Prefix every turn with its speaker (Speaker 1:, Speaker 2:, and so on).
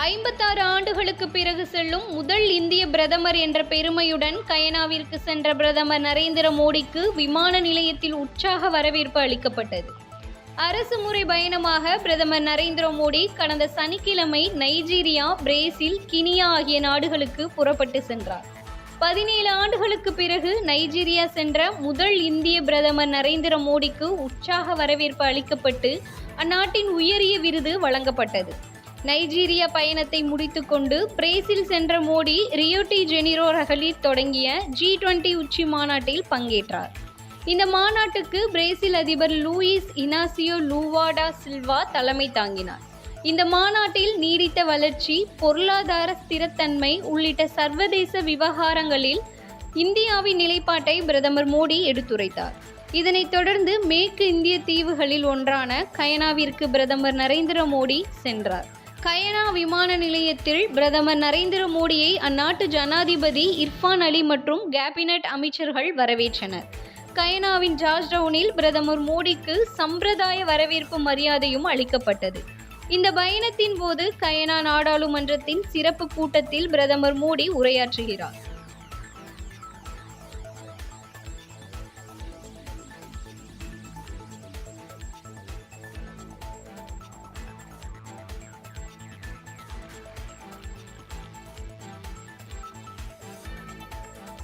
Speaker 1: 56 ஆண்டுகளுக்கு பிறகு செல்லும் முதல் இந்திய பிரதமர் என்ற பெருமையுடன் கயனாவிற்கு சென்ற பிரதமர் நரேந்திர மோடிக்கு விமான நிலையத்தில் உற்சாக வரவேற்பு அளிக்கப்பட்டது. அரசு முறை பயணமாக பிரதமர் நரேந்திர மோடி கடந்த சனிக்கிழமை நைஜீரியா, பிரேசில், கினியா ஆகிய நாடுகளுக்கு புறப்பட்டு சென்றார். 17 ஆண்டுகளுக்கு பிறகு நைஜீரியா சென்ற முதல் இந்திய பிரதமர் நரேந்திர மோடிக்கு உற்சாக வரவேற்பு அளிக்கப்பட்டு அந்நாட்டின் உயரிய விருது வழங்கப்பட்டது. நைஜீரியா பயணத்தை முடித்துக்கொண்டு பிரேசில் சென்ற மோடி ரியோ டி ஜெனிரோ நகரில் தொடங்கிய G20 உச்சி மாநாட்டில் பங்கேற்றார். இந்த மாநாட்டுக்கு பிரேசில் அதிபர் லூயிஸ் இனாசியோ லூலா டா சில்வா தலைமை தாங்கினார். இந்த மாநாட்டில் நீடித்த வளர்ச்சி, பொருளாதார ஸ்திரத்தன்மை உள்ளிட்ட சர்வதேச விவகாரங்களில் இந்தியாவின் நிலைப்பாட்டை பிரதமர் மோடி எடுத்துரைத்தார். இதனைத் தொடர்ந்து மேற்கு இந்திய தீவுகளில் ஒன்றான கயனாவிற்கு பிரதமர் நரேந்திர மோடி சென்றார். கயனா விமான நிலையத்தில் பிரதமர் நரேந்திர மோடியை அந்நாட்டு ஜனாதிபதி இர்ஃபான் அலி மற்றும் கேபினட் அமைச்சர்கள் வரவேற்றனர். கயனாவின் ஜார்ஜ் டவுனில் பிரதமர் மோடிக்கு சம்பிரதாய வரவேற்பு மரியாதையும் அளிக்கப்பட்டது. இந்த பயணத்தின் போது கயனா நாடாளுமன்றத்தின் சிறப்பு கூட்டத்தில் பிரதமர் மோடி உரையாற்றுகிறார்.